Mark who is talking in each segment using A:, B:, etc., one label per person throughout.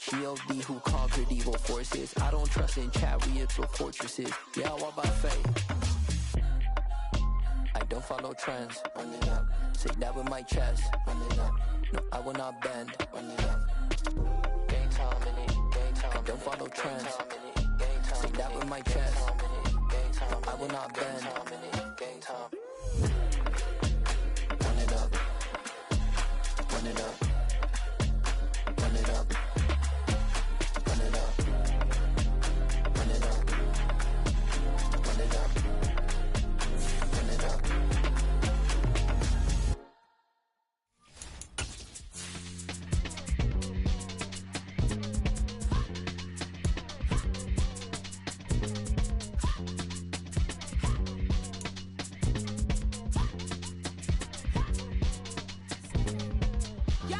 A: G.O.D. who conquered evil forces. I don't trust in chariots or fortresses. Yeah, I walk by faith. I don't follow trends. Run it up. Say that with my chest. Run it up. No, I will not bend. Run it up. Gang time in it. Gang time. I don't follow trends. Say that with my chest. No, I will not bend. Gang time. Run it up. Run it up. Run it up. Run it up. Run it up. Run it up. Run it up.
B: Yo,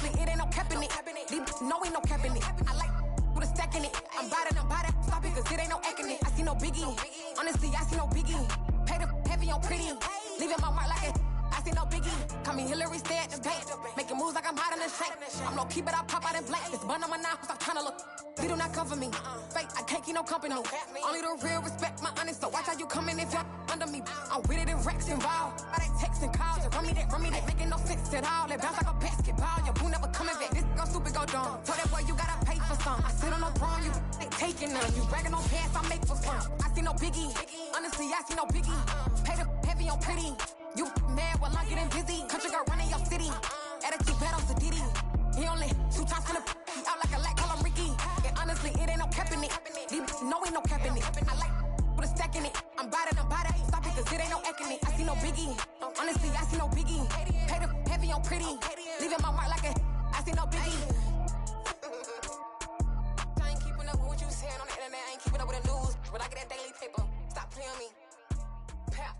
B: honestly, it ain't no cap in it. These know ain't no cap in it. I like with a stack in it. I'm by that. Stop it, cause it ain't no acting it. I see no biggie. Honestly, I see no biggie. Pay the heavy on pretty. Leaving my mark like it. I see no biggie. Call me Hillary, stay at the bank. Making moves like I'm hot in the shank. I'm low key, but I pop out in blank. This bun on my knife, stop trying to look. They do not come for me. Fake, I can't keep no company. Only the real respect my honest. So watch how you come in if you're under me. I'm with it in Rex involved. By they text and calls. Just run me that. Making no sense at all. They bounce like a basketball. Your boo never coming back. This go stupid, go dumb. Told that boy you gotta pay for some. I sit on no throne, you ain't taking none. You bragging on pants, I make for fun. I see no biggie. Honestly, I see no biggie. Pay the heavy on pretty. You mad while I'm getting busy. Country girl running your city. Attitude bad on Diddy. He only 2 times from the he out like a lack, call him Ricky. And honestly, it ain't no cap in it. These know ain't no cap in it. I like with a stack in it. I'm by that. Stop it, cause it ain't no acting it. I see no biggie. Honestly, I see no biggie. Pay the heavy on pretty. Leaving my mark like a I see no biggie. I ain't keeping up with what you saying on the internet. I ain't keeping up with the news. But I get that daily paper. Stop playing me. Pap.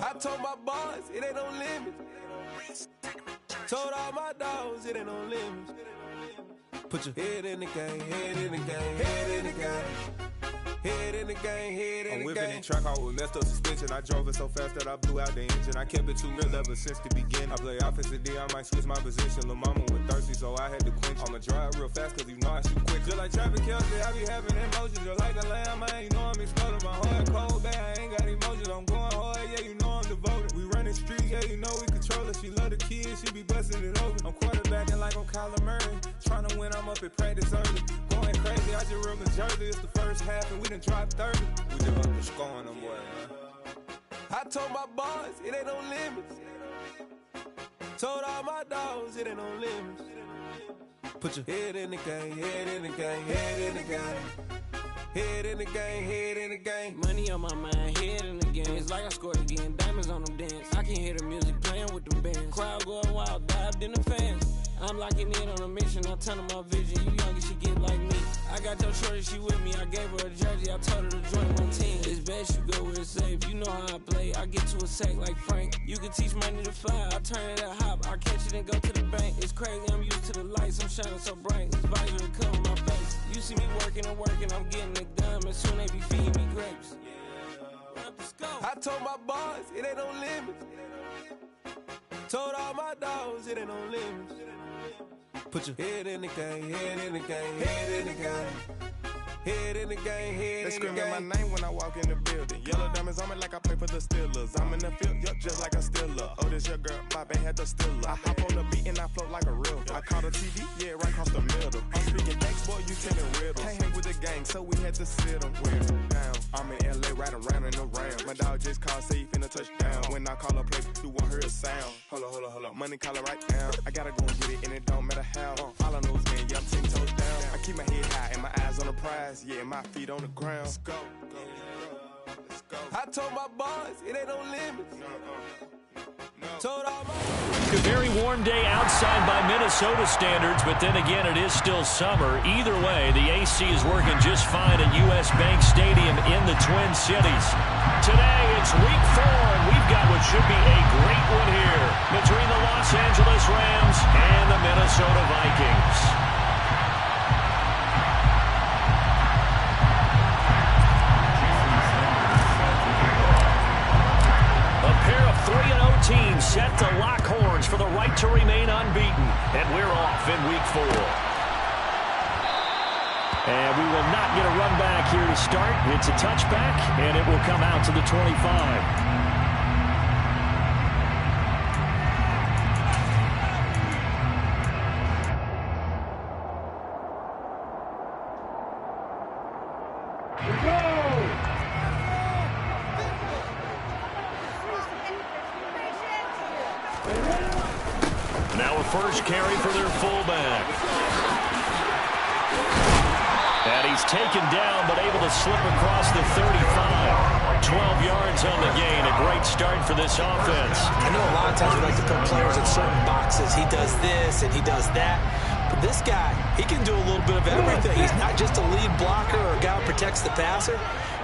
C: I told my boys it ain't no limits. Told all my dogs it ain't no limits. Put your head in the game, head in the game, head in the game. Head in the game, head in the game.
D: I'm whipping in track out with messed up suspension. I drove it so fast that I blew out the engine. I kept it too real ever since the beginning. I play offensive D, I might switch my position. Lil' mama was thirsty, so I had to quench. I'ma drive real fast, cause you know I shoot quick. Just like Travis Kelce, I be having emotions. Just like the lamb, man, you know I'm exploding. My heart cold, bad, I ain't got emotions. I'm going hard, yeah, you know I'm devoted. We running streets, yeah, you know we control it. She love the kids, she be busting it over. I'm quarterbacking like I'm Kyler Murray. Trying to win, I'm up at practice early. Going crazy, I just real the jersey. It's the first half, and we done dropped 30. We just up and scoring them, boy, man.
C: I told my boys it ain't no limits. Told all my dogs it ain't no limits. Put your head in the game, head in the game, head in the game. Head in the game, head in the game.
E: Money on my mind, head in the game. It's like I scored again, diamonds on them dance. I can hear the music playing with them bands. Crowd going wild, dived in the fans. I'm locking in on a mission, I tell her my vision. You young, she get like me. I got your shorty, she with me. I gave her a jersey, I told her to join my team. It's best you go where it's safe. You know how I play. I get to a sack like Frank. You can teach money to fly. I turn it at hop. I catch it and go to the bank. It's crazy, I'm used to the lights. I'm shining so bright. This visor to cover my face. You see me working and working. I'm getting it done. And soon they be feeding me grapes.
C: I told my boys it ain't no limits. Told all my dogs it ain't no limits. Put your head in the game, head in the game, head in the game. Head in the game, head in the game.
D: They screaming my name when I walk in the building. Yellow diamonds on me like I play for the Steelers. I'm in the field, yup, just like a Steeler. Oh, this your girl, my band had the Steeler. I hop on the beat and I float like a river. I caught a TV, yeah, right across the middle. I'm speaking thanks, boy, you telling riddles. Can't hang with the gang, so we had to sit them down. I'm in LA, riding around in the round. My dog just called, say he finna touchdown. When I call a play, you won't hear a sound. Hold up, money calling right now. I gotta go and get it, and it don't matter how. All I know is, man, yeah, I'm 10 toes down. I keep my head high and my eyes on the prize. Yeah, my feet on the ground. Let's go.
C: I told my boys it ain't no limits. Told all my
F: A very warm day outside by Minnesota standards, but then again, it is still summer. Either way, the AC is working just fine at U.S. Bank Stadium in the Twin Cities. Today, it's week 4, and we've got what should be a great one here between the Los Angeles Rams and the Minnesota Vikings. A pair of 3-0 teams set to lock horns for the right to remain unbeaten. And we're off in week 4. And we will not get a run back here to start. It's a touchback, and it will come out to the 25. Now a first carry for their fullback. And he's taken down, but able to slip across the 35. 12 yards on the gain. A great start for this offense.
G: I know a lot of times we like to put players in certain boxes. He does this and he does that. But this guy, he can do a little bit of everything. He's not just a lead blocker or a guy who protects the passer.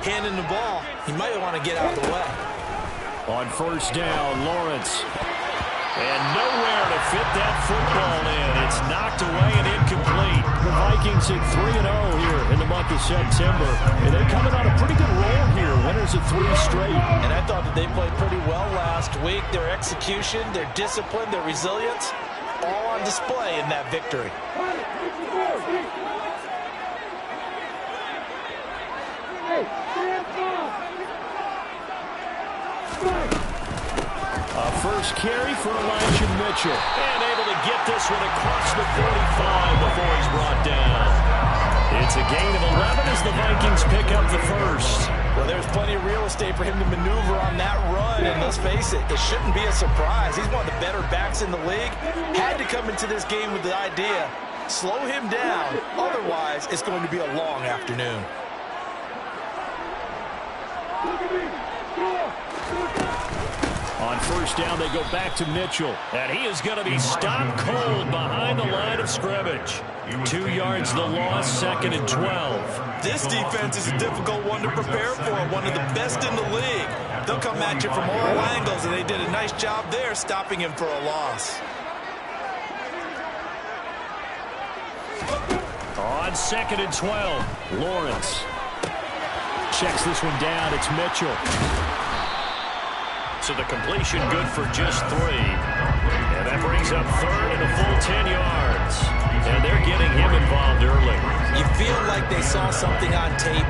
G: Handing the ball, he might want to get out of the way.
F: On first down, Lawrence. And nowhere to fit that football in. It's knocked away and incomplete. The Vikings at 3-0 here in the month of September. And they're coming on a pretty good roll here. Winners of 3 straight.
G: And I thought that they played pretty well last week. Their execution, their discipline, their resilience, all on display in that victory.
F: First carry for Elijah Mitchell. And able to get this one across the 45 before he's brought down. It's a gain of 11 as the Vikings pick up the first.
G: Well, there's plenty of real estate for him to maneuver on that run. And let's face it, it shouldn't be a surprise. He's one of the better backs in the league. Had to come into this game with the idea, slow him down. Otherwise, it's going to be a long afternoon.
F: On first down, they go back to Mitchell. And he is going to be stopped cold behind the line of scrimmage. 2 yards the loss, 2nd and 12.
G: This defense is a difficult one to prepare for, one of the best in the league. They'll come at you from all angles, and they did a nice job there stopping him for a loss.
F: On 2nd and 12, Lawrence checks this one down. It's Mitchell. So the completion good for just 3. And that brings up 3rd and a full 10 yards. And they're getting him involved early.
G: You feel like they saw something on tape,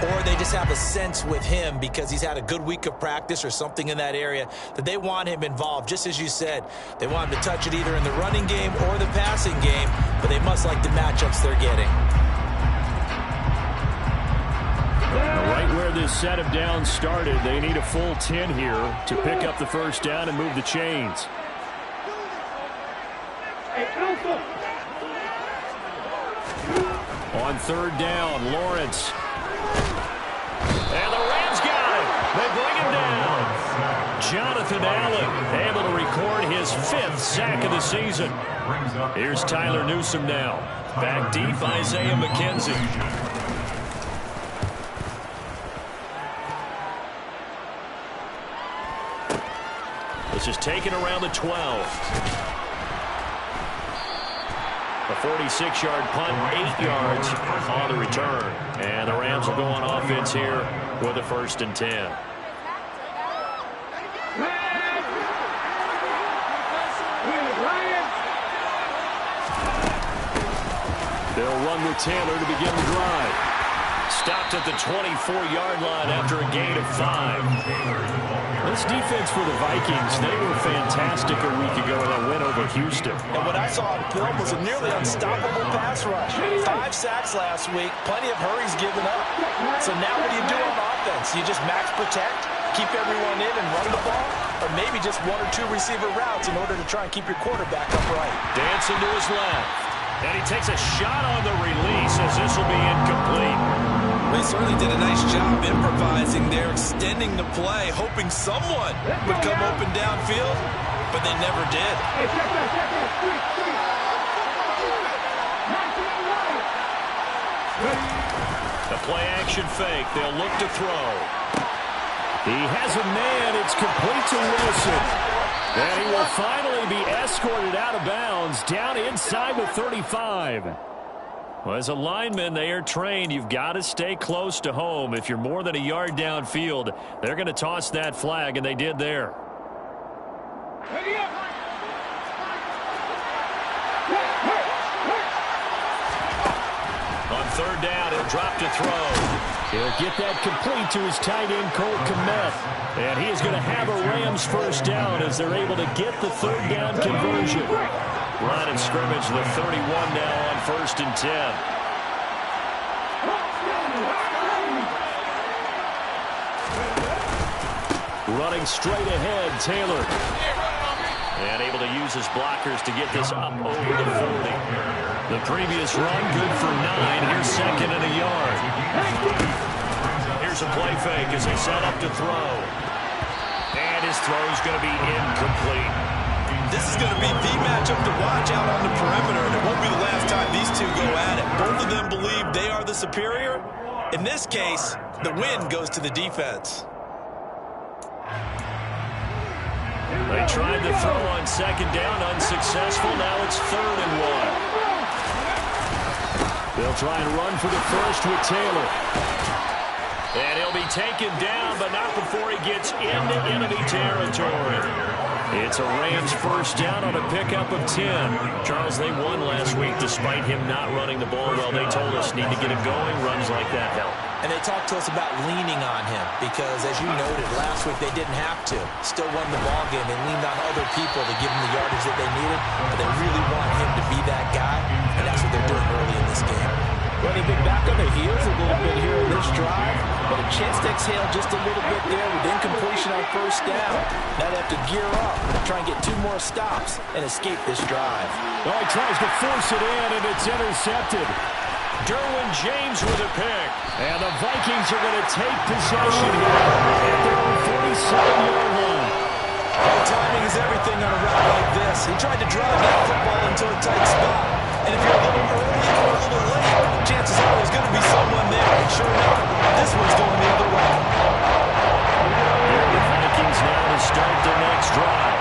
G: or they just have a sense with him because he's had a good week of practice or something in that area that they want him involved. Just as you said, they want him to touch it either in the running game or the passing game, but they must like the matchups they're getting.
F: Right where this set of downs started, they need a full 10 here to pick up the first down and move the chains. On 3rd down, Lawrence. And the Rams got him. They bring him down. Jonathan Allen able to record his 5th sack of the season. Here's Tyler Newsome now. Back deep, Isaiah McKenzie. This is taken around the 12. A 46-yard punt, 8 yards on the return. And the Rams will go on offense here with a 1st and 10. They'll run with Taylor to begin the drive. Stopped at the 24-yard line after a gain of 5. This defense for the Vikings, they were fantastic a week ago in that win over Houston.
G: And what I saw on film was a nearly unstoppable pass rush. 5 sacks last week, plenty of hurries given up. So now what do you do on offense? You just max protect, keep everyone in and run the ball, or maybe just 1 or 2 receiver routes in order to try and keep your quarterback upright.
F: Dancing to his left. And he takes a shot on the release as this will be incomplete.
G: They certainly did a nice job improvising there, extending the play, hoping someone would come open downfield, but they never did.
F: The play action fake. They'll look to throw. He has a man. It's complete to Wilson. And he will finally be escorted out of bounds down inside the 35. Well, as a lineman, they are trained. You've got to stay close to home. If you're more than a yard downfield, they're going to toss that flag, and they did there. On 3rd down, he'll drop to throw. He'll get that complete to his tight end, Cole Kmet. And he is going to have a Rams first down as they're able to get the 3rd down conversion. Line of scrimmage, the 31 now on 1st and 10. Running straight ahead, Taylor. And able to use his blockers to get this up over the 40. The previous run, good for 9. Here's 2nd and a yard. Here's a play fake as they set up to throw. And his throw is going to be incomplete.
G: This is going to be the matchup to watch out on the perimeter, and it won't be the last time these two go at it. Both of them believe they are the superior. In this case, the win goes to the defense.
F: They tried the throw on second down, unsuccessful. Now it's 3rd and 1. They'll try and run for the first with Taylor. And he'll be taken down, but not before he gets into enemy territory. It's a Rams first down on a pickup of 10. Charles, they won last week despite him not running the ball well. They told us need to get him going. Runs like that help.
G: And they talked to us about leaning on him because, as you noted, last week they didn't have to. Still won the ball game. They leaned on other people to give them the yardage that they needed, but they really want him to be that guy, and that's what they're doing early in this game.
E: Running big back on their heels a little bit here in this drive, but a chance to exhale just a little bit there with incompletion on first down. Now they have to gear up, try and get 2 more stops, and escape this drive.
F: Oh, he tries to force it in, and it's intercepted. Derwin James with a pick. And the Vikings are going to take possession here at their own 47-yard line.
G: Well, timing is everything on a route like this. He tried to drive that football into a tight spot. And if you're a little early or a little late, chances are there's going to be someone there. And sure enough, this one's going the other way.
F: Here the Vikings now to start their next drive.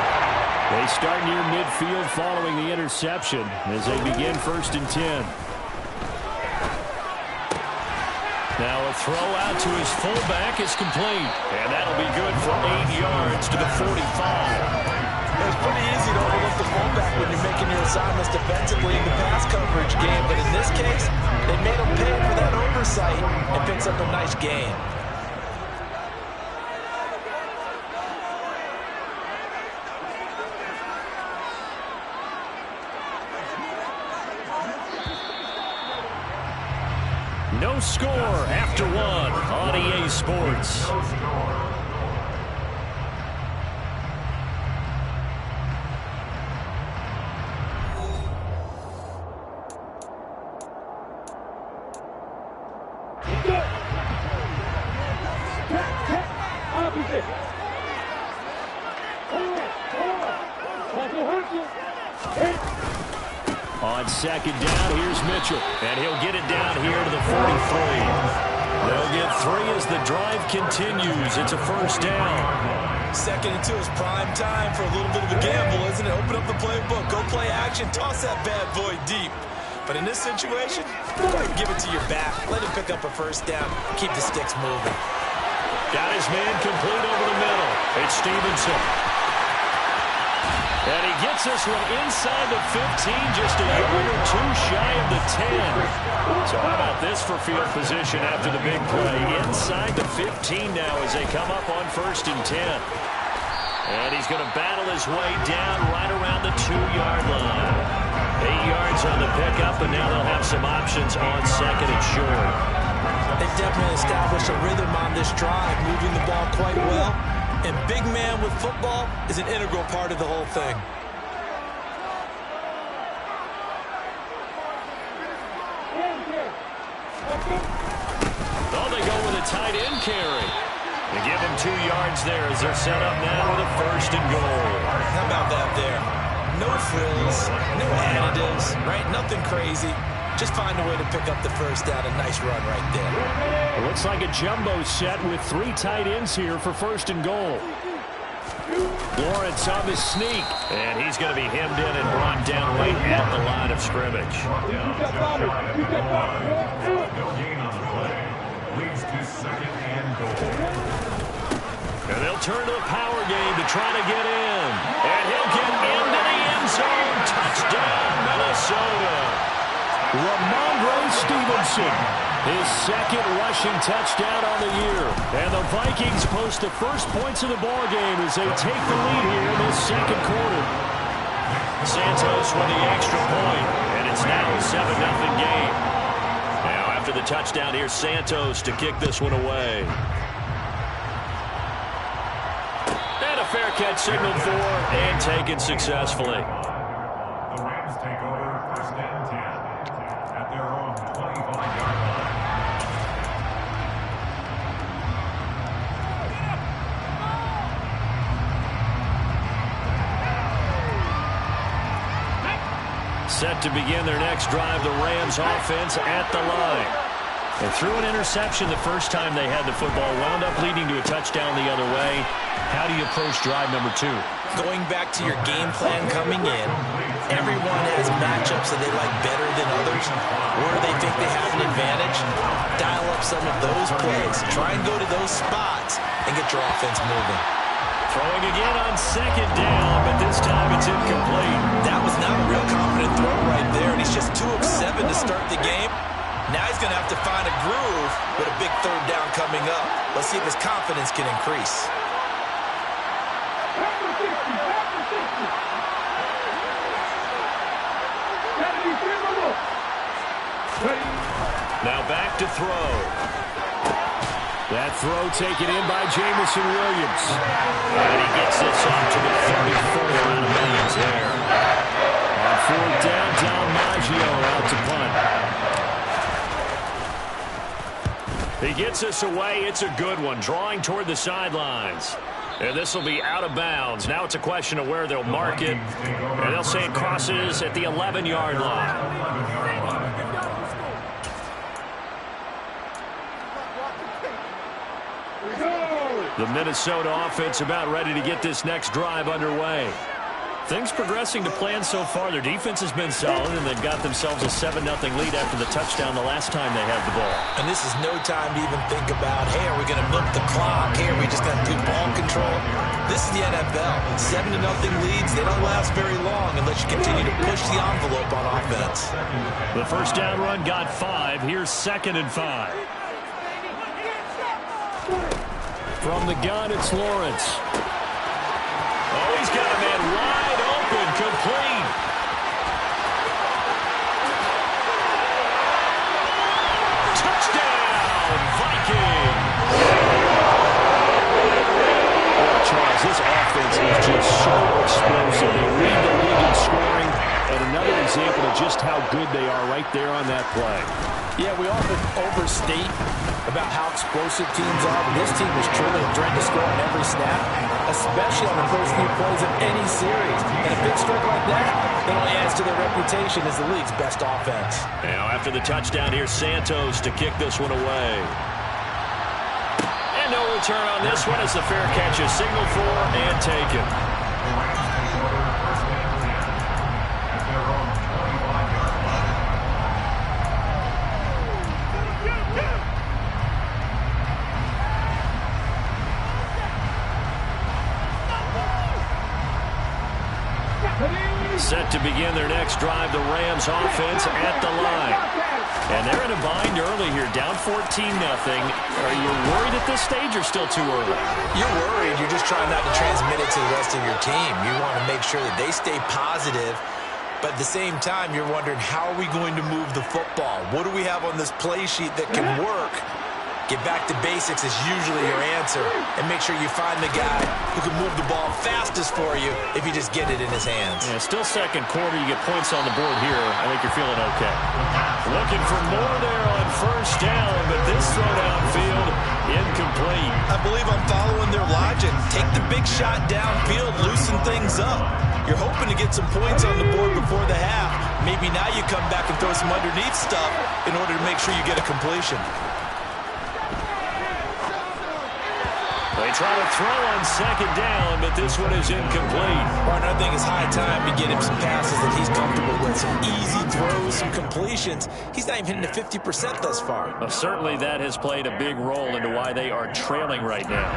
F: They start near midfield following the interception as they begin 1st and 10. Now a throw out to his fullback is complete. And that'll be good for 8 yards to the 45.
G: It's pretty easy to overlook the fullback when you're making your assignments defensively in the pass coverage game. But in this case, they made him pay for that oversight and picks up a nice gain.
F: No score after 1 on EA Sports. On second down, here's Mitchell. And he'll get it down here to the 43. They'll get 3 as the drive continues. It's a first down.
G: 2nd and 2 is prime time for a little bit of a gamble, isn't it? Open up the playbook, go play action, toss that bad boy deep. But in this situation, go ahead and give it to your back. Let him pick up a first down. Keep the sticks moving.
F: Got his man complete over the middle. It's Stevenson. And he gets this one inside the 15, just a yard or 2 shy of the 10. So how about this for field position after the big play? Inside the 15 now as they come up on 1st and 10. And he's going to battle his way down right around the 2-yard line. 8 yards on the pickup, and now they'll have some options on 2nd and short.
G: They've definitely established a rhythm on this drive, moving the ball quite well. And big man with football is an integral part of the whole thing.
F: Oh, they go with a tight end carry. They give him 2 yards there as they're set up now with a 1st and goal.
G: How about that there? No frills, no additives, right? Nothing crazy. Just find a way to pick up the first down. A nice run right there.
F: It looks like a jumbo set with 3 tight ends here for 1st and goal. Lawrence on the sneak, and he's going to be hemmed in and brought down right at the line of scrimmage. And they'll turn to the power game to try to get in. And he'll get into the end zone. Touchdown, Minnesota. Ramondre Stevenson, his 2nd rushing touchdown on the year. And the Vikings post the first points of the ball game as they take the lead here in this 2nd quarter. Santos with the extra point, and it's now a 7-0 game. Now after the touchdown, here's Santos to kick this one away. And a fair catch signaled for and taken successfully.
H: The Rams take over 1st and 10 at their own 25-yard line.
F: Set to begin their next drive, the Rams offense at the line. They threw an interception the first time they had the football, wound up leading to a touchdown the other way. How do you approach drive number 2?
G: Going back to your game plan coming in, everyone has matchups that they like better than others, where they think they have an advantage. Dial up some of those plays. Try and go to those spots and get your offense moving.
F: Throwing again on second down, but this time it's incomplete.
G: That was not a real confident throw right there, and he's just 2 of 7 to start the game. Now he's going to have to find a groove with a big third down coming up. Let's see if his confidence can increase.
F: Now back to throw. That throw taken in by Jamison Williams. And he gets this off to the 34 out of bounds there. On 4th down, Don Maggio out to punt. He gets us away. It's a good one. Drawing toward the sidelines. And this will be out of bounds. Now it's a question of where they'll mark it. And they'll say it crosses at the 11-yard line. The Minnesota offense about ready to get this next drive underway. Things progressing to plan so far. Their defense has been solid, and they've got themselves a 7-0 lead after the touchdown the last time they had the ball.
G: And this is no time to even think about, hey, are we going to milk the clock? Hey, are we just going to do ball control? This is the NFL. 7-0 leads, they don't last very long unless you continue to push the envelope on offense.
F: The first down run got 5. Here's 2nd and 5. From the gun, it's Lawrence. Oh, he's got a man wide open, complete. Touchdown, Vikings.
I: Oh, Charles, this offense is just so explosive. They lead the league in scoring, and another example of just how good they are right there on that play.
G: Yeah, we often overstate about how explosive teams are, but this team is truly a threat to score on every snap, especially on the first few plays of any series. And a big streak like that, it only adds to their reputation as the league's best offense.
F: Now after the touchdown, here's Santos to kick this one away. And no return on this one as the fair catch is signaled for and taken. Set to begin their next drive, the Rams offense at the line. And they're in a bind early here, down 14-0. Are you worried at this stage or still too early?
G: You're worried. You're just trying not to transmit it to the rest of your team. You want to make sure that they stay positive, but at the same time, you're wondering, how are we going to move the football? What do we have on this play sheet that can work? Get back to basics is usually your answer, and make sure you find the guy who can move the ball fastest for you if you just get it in his hands.
F: Yeah, still second quarter. You get points on the board here. I think you're feeling okay. Looking for more there on first down, but this throw downfield, incomplete.
G: I believe I'm following their logic. Take the big shot downfield, loosen things up. You're hoping to get some points on the board before the half. Maybe now you come back and throw some underneath stuff in order to make sure you get a completion.
F: They try to throw on second down, but this one is incomplete.
G: Well, I think it's high time to get him some passes that he's comfortable with. Some easy throws, some completions. He's not even hitting the 50% thus far.
F: Well, certainly that has played a big role into why they are trailing right now.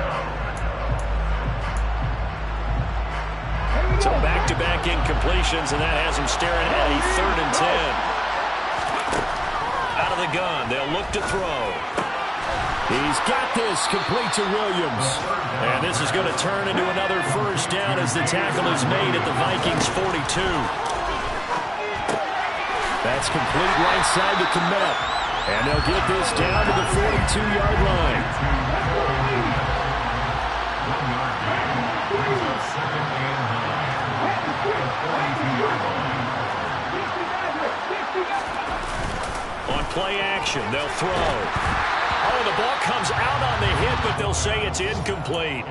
F: So back-to-back incompletions, and that has him staring at a 3rd and 10. Out of the gun, they'll look to throw.
I: He's got this complete to Williams.
F: And this is going to turn into another first down as the tackle is made at the Vikings 42.
I: That's complete right side to Kmet. And they'll get this down to the 42-yard line.
F: On play action, they'll throw. Oh, the ball comes out on the hit, but they'll say it's incomplete.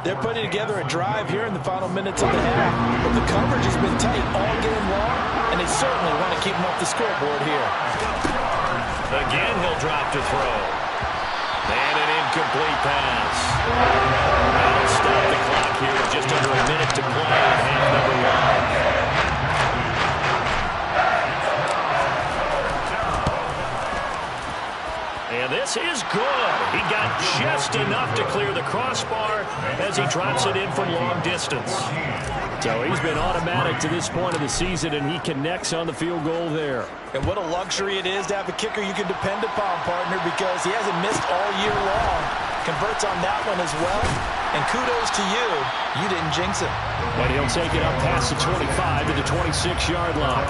G: They're putting together a drive here in the final minutes of the half, but the coverage has been tight all game long, and they certainly want to keep them off the scoreboard here.
F: Again, he'll drop to throw. And an incomplete pass. That'll stop the clock here with just under a minute to play. as he drops it in from long distance. So he's been automatic to this point of the season, and he connects on the field goal there.
G: And what a luxury it is to have a kicker you can depend upon, partner, because he hasn't missed all year long. Converts on that one as well. And kudos to you. You didn't jinx him.
F: And he'll take it up past the 25 to the 26-yard line.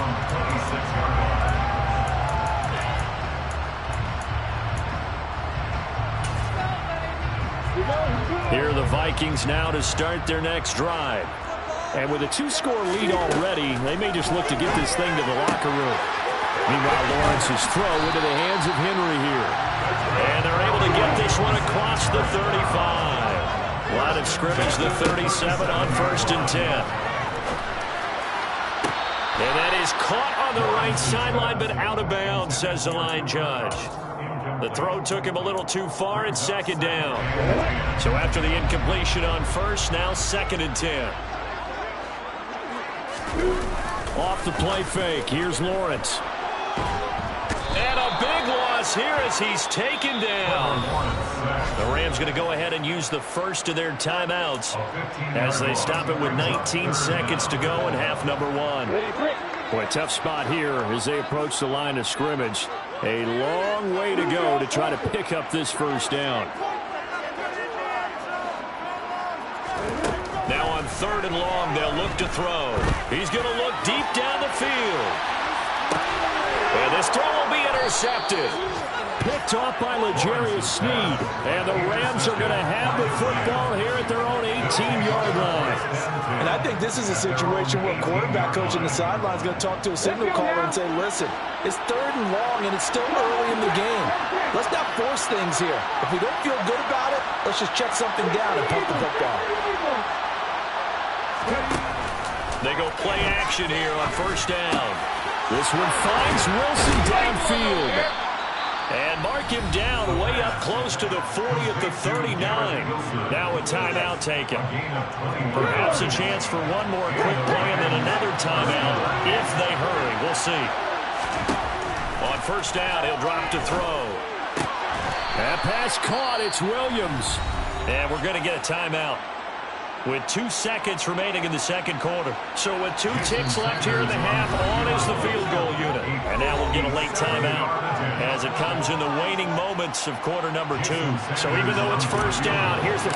F: Here are the Vikings now to start their next drive. And with a 2-score lead already, they may just look to get this thing to the locker room. Meanwhile, Lawrence's throw into the hands of Henry here. And they're able to get this one across the 35. Line of scrimmage, the 37 on 1st and 10. And that is caught on the right sideline, but out of bounds, says the line judge. The throw took him a little too far. It's 2nd down. So after the incompletion on 1st, now 2nd and 10. Off the play fake. Here's Lawrence. And a big loss here as he's taken down. The Rams going to go ahead and use the first of their timeouts as they stop it with 19 seconds to go in half number 1. Boy, a tough spot here as they approach the line of scrimmage. A long way to go to try to pick up this 1st down. Now on 3rd and long, they'll look to throw. He's going to look deep down the field. And this throw will be intercepted. Picked off by L'Jarius Sneed. And the Rams are going to have the football here at their own 18-yard line.
G: And I think this is a situation where a quarterback coach on the sideline is going to talk to a signal caller and say, listen, it's 3rd and long, and it's still early in the game. Let's not force things here. If we don't feel good about it, let's just check something down and pump the football.
F: They go play action here on 1st down. This one finds Wilson downfield. And mark him down way up close to the 40 at the 39. Now a timeout taken. Perhaps a chance for one more quick play and then another timeout if they hurry. We'll see. On 1st down, he'll drop to throw. That pass caught. It's Williams. And we're going to get a timeout with 2 seconds remaining in the 2nd quarter. So with 2 ticks left here in the half, on is the field goal unit. And now we'll get a late timeout as it comes in the waning moments of quarter number 2. So even though it's 1st down, here's the